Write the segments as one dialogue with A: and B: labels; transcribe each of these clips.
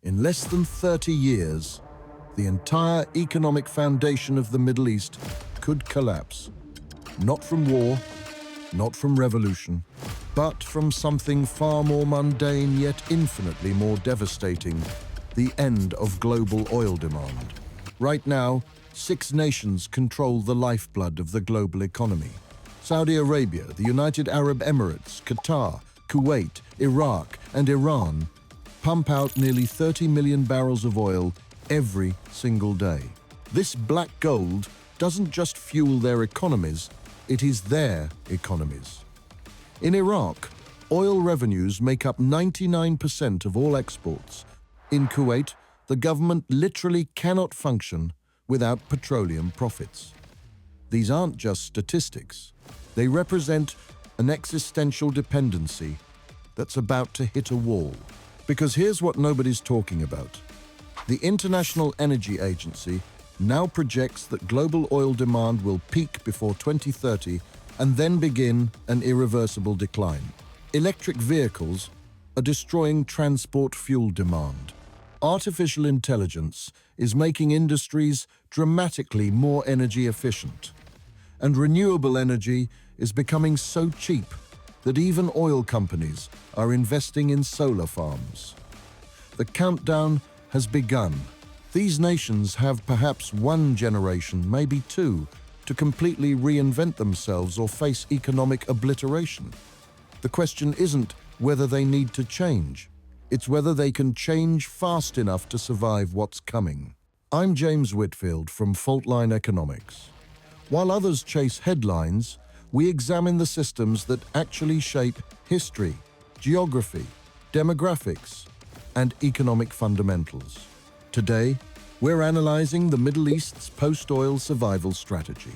A: In less than 30 years, the entire economic foundation of the Middle East could collapse. Not from war, not from revolution, but from something far more mundane yet infinitely more devastating: the end of global oil demand. Right now, 6 nations control the lifeblood of the global economy. Saudi Arabia, the United Arab Emirates, Qatar, Kuwait, Iraq, and Iran pump out nearly 30 million barrels of oil every single day. This black gold doesn't just fuel their economies, it is their economies. In Iraq, oil revenues make up 99% of all exports. In Kuwait, the government literally cannot function without petroleum profits. These aren't just statistics. They represent an existential dependency that's about to hit a wall. Because here's what nobody's talking about. The International Energy Agency now projects that global oil demand will peak before 2030 and then begin an irreversible decline. Electric vehicles are destroying transport fuel demand. Artificial intelligence is making industries dramatically more energy efficient. And renewable energy is becoming so cheap that even oil companies are investing in solar farms. The countdown has begun. These nations have perhaps 1 generation, maybe 2, to completely reinvent themselves or face economic obliteration. The question isn't whether they need to change. It's whether they can change fast enough to survive what's coming. I'm James Whitfield from FAULTLINE Economics. While others chase headlines, we examine the systems that actually shape history, geography, demographics, and economic fundamentals. Today, we're analyzing the Middle East's post-oil survival strategy.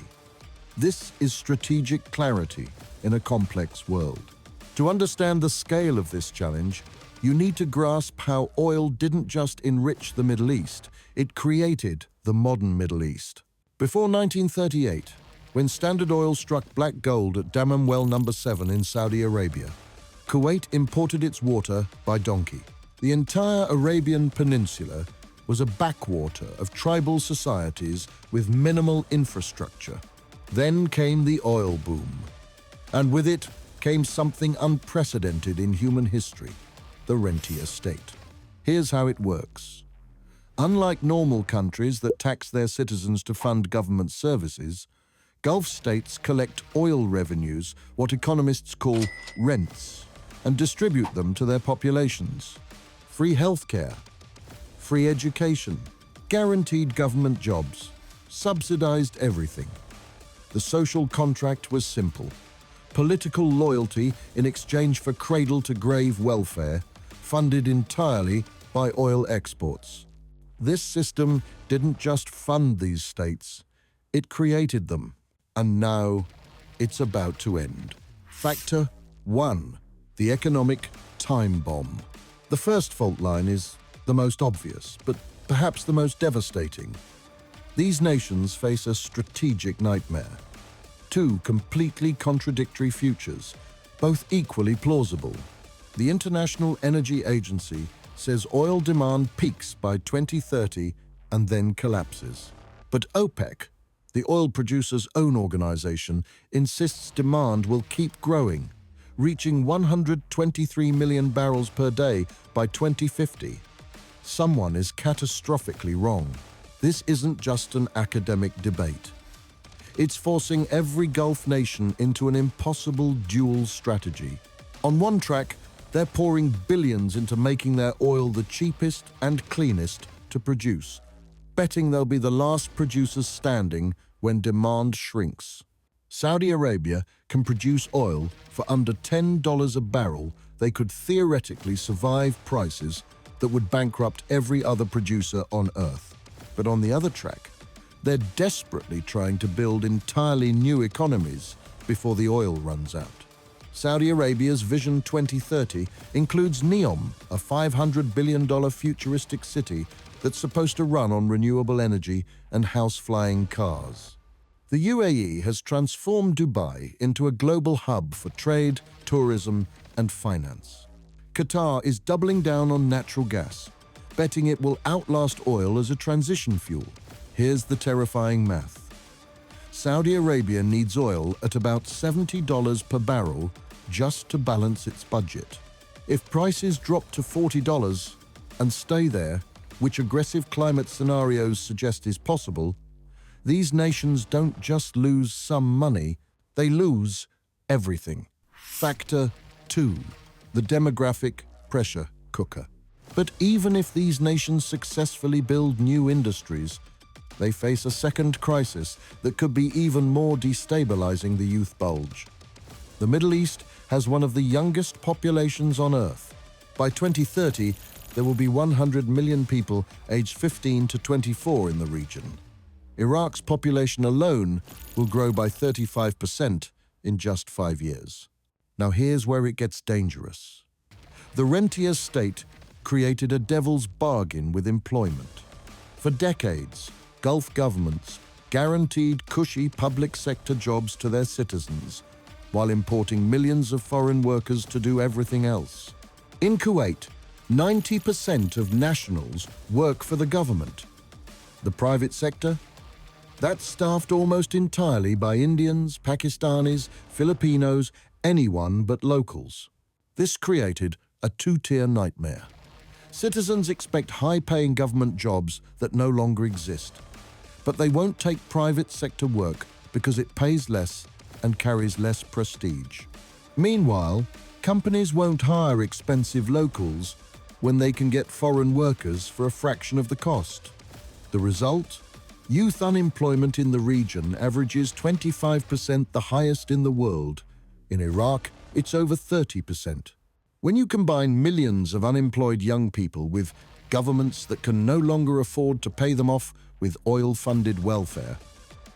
A: This is strategic clarity in a complex world. To understand the scale of this challenge, you need to grasp how oil didn't just enrich the Middle East, it created the modern Middle East. Before 1938, when Standard Oil struck black gold at Dammam Well No. 7 in Saudi Arabia, Kuwait imported its water by donkey. The entire Arabian Peninsula was a backwater of tribal societies with minimal infrastructure. Then came the oil boom, and with it came something unprecedented in human history: the rentier state. Here's how it works. Unlike normal countries that tax their citizens to fund government services, Gulf states collect oil revenues, what economists call rents, and distribute them to their populations. Free healthcare, free education, guaranteed government jobs, subsidized everything. The social contract was simple: political loyalty in exchange for cradle-to-grave welfare, funded entirely by oil exports. This system didn't just fund these states, it created them. And now, it's about to end. Factor 1. The economic time bomb. The first fault line is the most obvious, but perhaps the most devastating. These nations face a strategic nightmare. 2 completely contradictory futures, both equally plausible. The International Energy Agency says oil demand peaks by 2030 and then collapses. But OPEC, the oil producers' own organization, insists demand will keep growing, reaching 123 million barrels per day by 2050. Someone is catastrophically wrong. This isn't just an academic debate. It's forcing every Gulf nation into an impossible dual strategy. On one track, they're pouring billions into making their oil the cheapest and cleanest to produce, betting they'll be the last producers standing when demand shrinks. Saudi Arabia can produce oil for under $10 a barrel. They could theoretically survive prices that would bankrupt every other producer on Earth. But on the other track, they're desperately trying to build entirely new economies before the oil runs out. Saudi Arabia's Vision 2030 includes NEOM, a $500 billion futuristic city that's supposed to run on renewable energy and house-flying cars. The UAE has transformed Dubai into a global hub for trade, tourism, and finance. Qatar is doubling down on natural gas, betting it will outlast oil as a transition fuel. Here's the terrifying math. Saudi Arabia needs oil at about $70 per barrel just to balance its budget. If prices drop to $40 and stay there, which aggressive climate scenarios suggest is possible, these nations don't just lose some money, they lose everything. Factor 2, the demographic pressure cooker. But even if these nations successfully build new industries, they face a second crisis that could be even more destabilizing the youth bulge. The Middle East has one of the youngest populations on Earth. By 2030, there will be 100 million people aged 15 to 24 in the region. Iraq's population alone will grow by 35% in just 5 years. Now here's where it gets dangerous. The rentier state created a devil's bargain with employment. For decades, Gulf governments guaranteed cushy public sector jobs to their citizens, while importing millions of foreign workers to do everything else. In Kuwait, 90% of nationals work for the government. The private sector? That's staffed almost entirely by Indians, Pakistanis, Filipinos, anyone but locals. This created a two-tier nightmare. Citizens expect high-paying government jobs that no longer exist, but they won't take private sector work because it pays less and carries less prestige. Meanwhile, companies won't hire expensive locals when they can get foreign workers for a fraction of the cost. The result? Youth unemployment in the region averages 25%, the highest in the world. In Iraq, it's over 30%. When you combine millions of unemployed young people with governments that can no longer afford to pay them off with oil-funded welfare,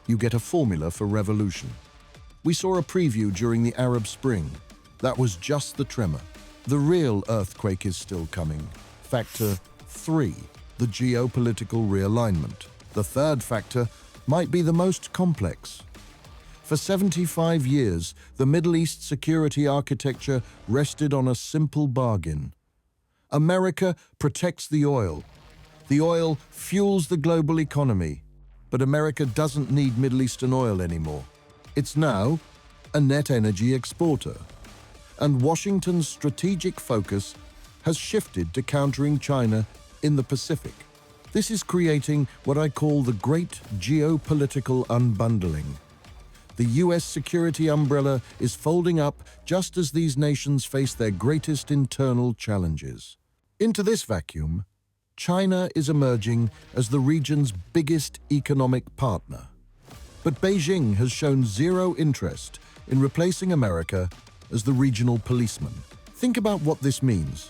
A: you get a formula for revolution. We saw a preview during the Arab Spring. That was just the tremor. The real earthquake is still coming. Factor 3, the geopolitical realignment. The third factor might be the most complex. For 75 years, the Middle East security architecture rested on a simple bargain. America protects the oil. The oil fuels the global economy. But America doesn't need Middle Eastern oil anymore. It's now a net energy exporter. And Washington's strategic focus has shifted to countering China in the Pacific. This is creating what I call the great geopolitical unbundling. The US security umbrella is folding up just as these nations face their greatest internal challenges. Into this vacuum, China is emerging as the region's biggest economic partner. But Beijing has shown zero interest in replacing America as the regional policeman. Think about what this means.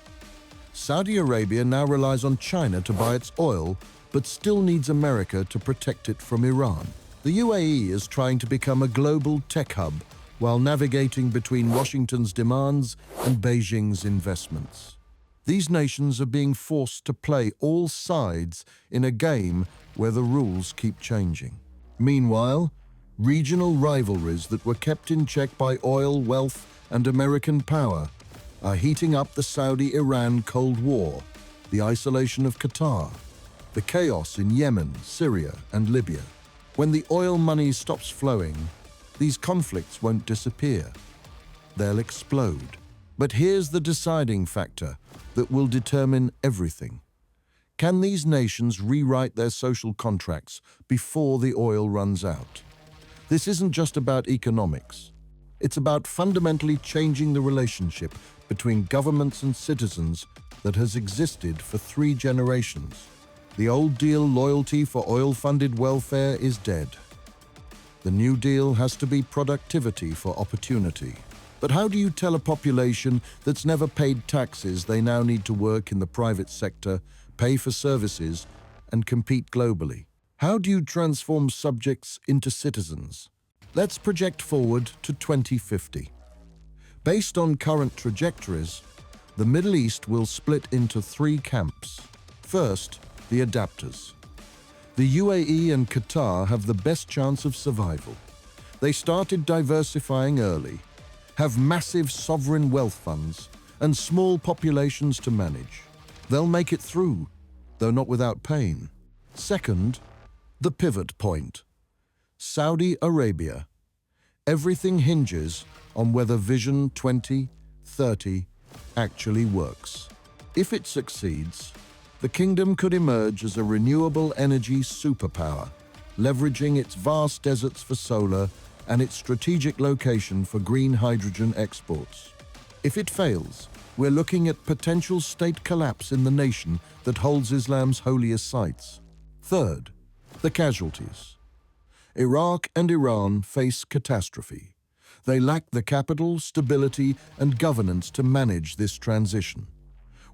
A: Saudi Arabia now relies on China to buy its oil, but still needs America to protect it from Iran. The UAE is trying to become a global tech hub while navigating between Washington's demands and Beijing's investments. These nations are being forced to play all sides in a game where the rules keep changing. Meanwhile, regional rivalries that were kept in check by oil, wealth, and American power are heating up the Saudi-Iran Cold War, the isolation of Qatar, the chaos in Yemen, Syria, and Libya. When the oil money stops flowing, these conflicts won't disappear. They'll explode. But here's the deciding factor that will determine everything. Can these nations rewrite their social contracts before the oil runs out? This isn't just about economics. It's about fundamentally changing the relationship between governments and citizens that has existed for 3 generations. The old deal loyalty for oil-funded welfare is dead. The new deal has to be productivity for opportunity. But how do you tell a population that's never paid taxes they now need to work in the private sector, pay for services, and compete globally? How do you transform subjects into citizens? Let's project forward to 2050. Based on current trajectories, the Middle East will split into 3 camps. First, the adapters. The UAE and Qatar have the best chance of survival. They started diversifying early, have massive sovereign wealth funds, and small populations to manage. They'll make it through, though not without pain. Second, the pivot point. Saudi Arabia. Everything hinges on whether Vision 2030 actually works. If it succeeds, the kingdom could emerge as a renewable energy superpower, leveraging its vast deserts for solar and its strategic location for green hydrogen exports. If it fails, we're looking at potential state collapse in the nation that holds Islam's holiest sites. Third, the casualties. Iraq and Iran face catastrophe. They lack the capital, stability, and governance to manage this transition.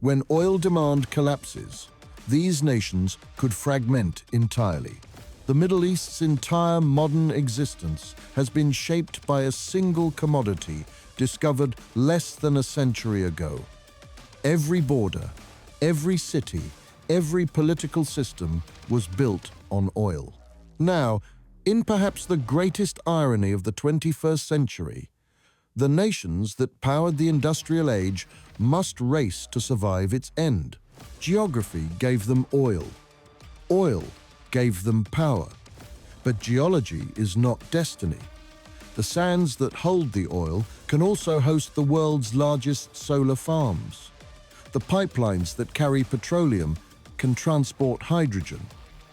A: When oil demand collapses, these nations could fragment entirely. The Middle East's entire modern existence has been shaped by a single commodity discovered less than a century ago. Every border, every city, every political system was built on oil. Now, in perhaps the greatest irony of the 21st century, the nations that powered the industrial age must race to survive its end. Geography gave them oil. Oil gave them power. But geology is not destiny. The sands that hold the oil can also host the world's largest solar farms. The pipelines that carry petroleum can transport hydrogen.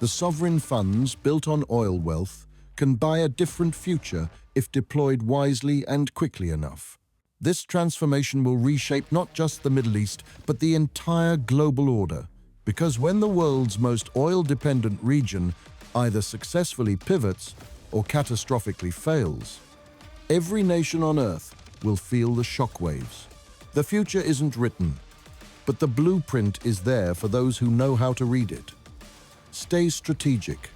A: The sovereign funds built on oil wealth can buy a different future if deployed wisely and quickly enough. This transformation will reshape not just the Middle East, but the entire global order. Because when the world's most oil-dependent region either successfully pivots or catastrophically fails, every nation on Earth will feel the shockwaves. The future isn't written, but the blueprint is there for those who know how to read it. Stay strategic.